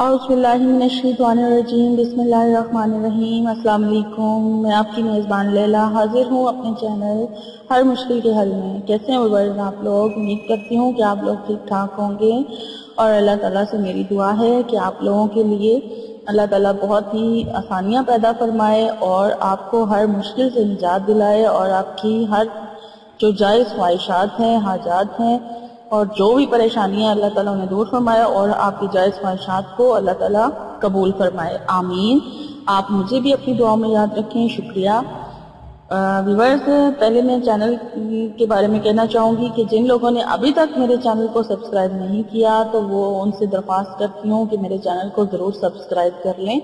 اعوذ باللہ من الشیطان الرجیم بسم اللہ الرحمن الرحیم۔ السلام علیکم، میں آپ کی میزبان لیلا حاضر ہوں اپنے چینل ہر مشکل کے حل میں۔ کیسے ہیں ویورز آپ لوگ؟ امید کرتی ہوں کہ آپ لوگ ٹھیک ٹھاک ہوں گے، اور اللہ تعالیٰ سے میری دعا ہے کہ آپ لوگوں کے لیے اللہ تعالیٰ بہت ہی آسانیاں پیدا فرمائے اور آپ کو ہر مشکل سے نجات دلائے، اور آپ کی ہر جو جائز خواہشات ہیں، حاجات ہیں، اور جو بھی پریشانیاں اللہ تعالیٰ انہیں دور فرمائے، اور آپ کی جائز خواہشات کو اللہ تعالیٰ قبول فرمائے، آمین۔ آپ مجھے بھی اپنی دعاؤں میں یاد رکھیں، شکریہ۔ ویورز، پہلے میں چینل کے بارے میں کہنا چاہوں گی کہ جن لوگوں نے ابھی تک میرے چینل کو سبسکرائب نہیں کیا تو وہ ان سے درخواست کرتی ہوں کہ میرے چینل کو ضرور سبسکرائب کر لیں۔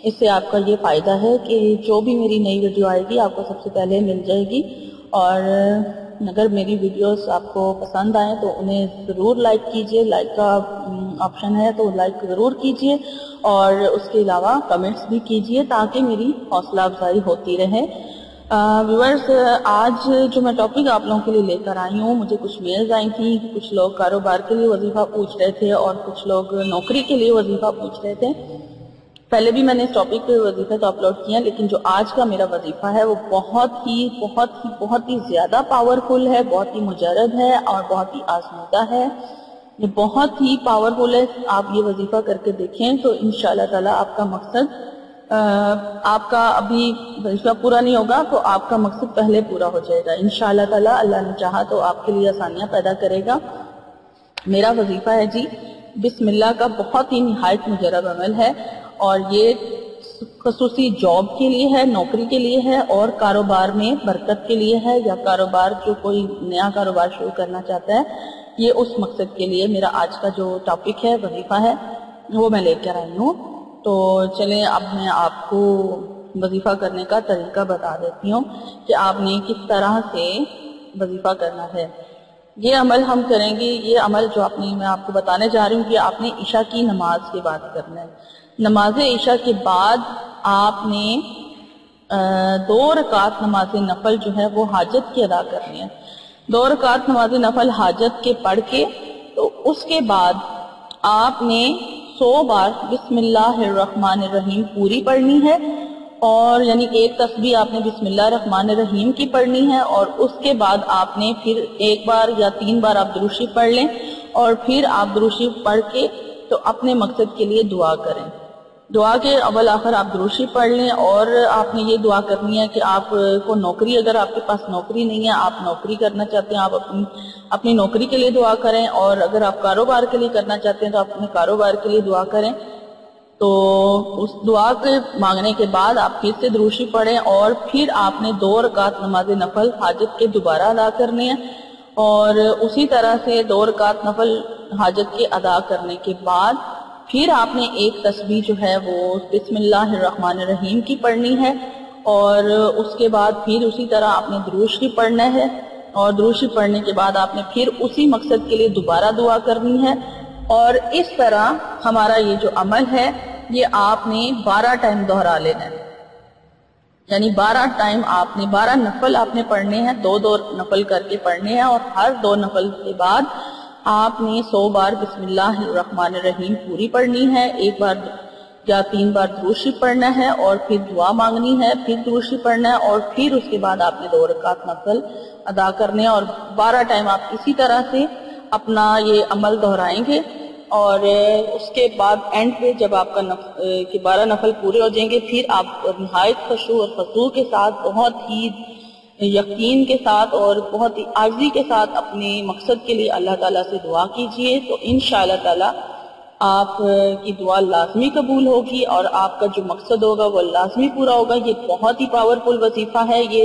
اس سے آپ کا یہ فائدہ ہے کہ جو بھی میری نئی ویڈیو آئے گی آپ کو سب سے پہلے مل جائے گی، اور اگر میری ویڈیوز آپ کو پسند آئیں تو انہیں ضرور لائک کیجئے، لائک کا آپشن ہے تو لائک ضرور کیجئے، اور اس کے علاوہ کمنٹس بھی کیجئے تاکہ میری حوصلہ افزائی ہوتی رہے۔ ویورز، آج جو میں ٹاپک آپ لوگوں کے لیے لے کر آئی ہوں، مجھے کچھ میلز آئی تھیں کہ کچھ لوگ کاروبار کے لیے وظیفہ پوچھ رہے تھے اور کچھ لوگ نوکری کے لیے وظیفہ پوچھ رہے تھے۔ پہلے بھی میں نے اس ٹاپک پہ وظیفے تو اپلوڈ کیا، لیکن جو آج کا میرا وظیفہ ہے وہ بہت ہی زیادہ پاورفل ہے، بہت ہی مجرب ہے اور بہت ہی آزمودہ ہے۔ یہ بہت ہی پاورفل ہے۔ آپ یہ وظیفہ کر کے دیکھیں تو انشاءاللہ تعالی آپ کا مقصد، آپ کا ابھی وظیفہ پورا نہیں ہوگا تو آپ کا مقصد پہلے پورا ہو جائے گا انشاءاللہ تعالی۔ اللہ نے چاہا تو آپ کے لیے آسانیاں پیدا کرے گا۔ میرا وظیفہ ہے جی بسم اللہ کا، بہت ہی نہایت مجرب عمل ہے، اور یہ خصوصی جاب کے لیے ہے، نوکری کے لیے ہے، اور کاروبار میں برکت کے لیے ہے، یا کاروبار جو کوئی نیا کاروبار شروع کرنا چاہتا ہے، یہ اس مقصد کے لیے میرا آج کا جو ٹاپک ہے، وظیفہ ہے، وہ میں لے کر آئی ہوں۔ تو چلیں اب میں آپ کو وظیفہ کرنے کا طریقہ بتا دیتی ہوں کہ آپ نے کس طرح سے وظیفہ کرنا ہے۔ یہ عمل ہم کریں گے، یہ عمل جو میں آپ کو بتانے جا رہی ہوں کہ آپ نے عشاء کی نماز کے بعد کرنا ہے۔ نماز عشاء کے بعد آپ نے 2 رکعت نماز نفل جو ہے وہ حاجت کی ادا کرنی ہے۔ 2 رکعت نماز نفل حاجت کے پڑھ کے تو اس کے بعد آپ نے 100 بار بسم اللہ الرحمن الرحیم پوری پڑھنی ہے، اور یعنی ایک تسبیح آپ نے بسم اللہ الرحمن الرحیم کی پڑھنی ہے، اور اس کے بعد آپ نے پھر 1 بار یا 3 بار آپ درود شریف پڑھ لیں، اور پھر آپ درود شریف پڑھ کے تو اپنے مقصد کے لیے دعا کریں۔ دعا کے اول آخر آپ درود شریف پڑھ لیں، اور آپ نے یہ دعا کرنی ہے کہ آپ کو نوکری، اگر آپ کے پاس نوکری نہیں ہے، آپ نوکری کرنا چاہتے ہیں، آپ اپنی نوکری کے لیے دعا کریں، اور اگر آپ کاروبار کے لیے کرنا چاہتے ہیں تو آپ اپنے کاروبار کے لیے دعا کریں۔ تو اس دعا کے مانگنے کے بعد آپ پھر سے درود شریف پڑھیں، اور پھر آپ نے 2 رکعت نماز نفل حاجت کے دوبارہ ادا کرنے ہیں، اور اسی طرح سے 2 رکعت نفل حاجت کے ادا کرنے کے بعد پھر آپ نے ایک تسبیح جو ہے وہ بسم اللہ الرحمن الرحیم کی پڑھنی ہے، اور اس کے بعد پھر اسی طرح آپ نے درود شریف پڑھنا ہے، اور درود شریف پڑھنے کے بعد آپ نے پھر اسی مقصد کے لیے دوبارہ دعا کرنی ہے۔ اور اس طرح ہمارا یہ جو عمل ہے یہ آپ نے 12 ٹائم دہرا لینا ہے، یعنی 12 ٹائم آپ نے 12 نفل آپ نے پڑھنے ہیں، 2 نفل کر کے پڑھنے ہیں، اور ہر 2 نفل کے بعد آپ نے 100 بار بسم اللہ الرحمن الرحیم پوری پڑھنی ہے، 1 بار یا 3 بار درود شریف پڑھنا ہے، اور پھر دعا مانگنی ہے، پھر درود شریف پڑھنا ہے، اور پھر اس کے بعد آپ نے 2 رکعت نفل ادا کرنے ہیں، اور 12 ٹائم آپ اسی طرح سے اپنا یہ عمل دہرائیں گے۔ اور اس کے بعد اینڈ پہ جب آپ کا 12 نفل پورے ہو جائیں گے، پھر آپ نہایت خشوع اور خضوع کے ساتھ، بہت ہی یقین کے ساتھ اور بہت ہی عاجزی کے ساتھ اپنے مقصد کے لیے اللہ تعالیٰ سے دعا کیجئے، تو انشاءاللہ تعالیٰ آپ کی دعا لازمی قبول ہوگی، اور آپ کا جو مقصد ہوگا وہ لازمی پورا ہوگا۔ یہ بہت ہی پاورفل وظیفہ ہے، یہ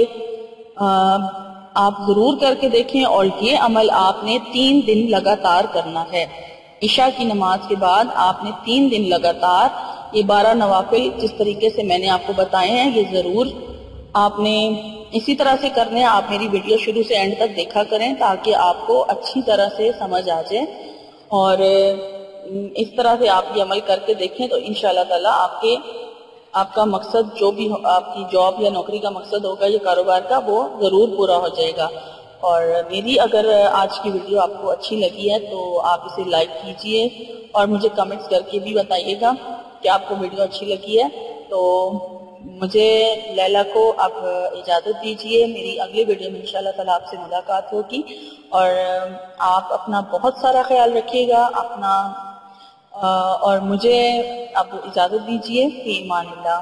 آپ ضرور کر کے دیکھیں، اور یہ عمل آپ نے 3 دن لگاتار کرنا ہے۔ عشاء کی نماز کے بعد آپ نے 3 دن لگاتار یہ 12 نوافل جس طریقے سے میں نے آپ کو بتائے ہیں، یہ ضرور آپ نے اسی طرح سے کرنے ہیں۔ آپ میری ویڈیو شروع سے اینڈ تک دیکھا کریں تاکہ آپ کو اچھی طرح سے سمجھ آ جائے، اور اس طرح سے آپ یہ عمل کر کے دیکھیں تو انشاءاللہ تعالیٰ آپ کا مقصد جو بھی آپ کی جاب یا نوکری کا مقصد ہوگا یا کاروبار کا، وہ ضرور پورا ہو جائے گا۔ اور میری اگر آج کی ویڈیو آپ کو اچھی لگی ہے تو آپ اسے لائک کیجئے اور مجھے کمنٹس کر کے بھی بتائیے گا کہ آپ کو ویڈیو اچھی لگی ہے. تو مجھے لیلا کو آپ اجازت دیجئے. میری اگلی ویڈیو میں انشاءاللہ تعالیٰ آپ سے ملاقات ہوگی. اور آپ اپنا بہت سارا خیال رکھیے گا اور مجھے اب اجازت دیجئے. فی امان اللہ.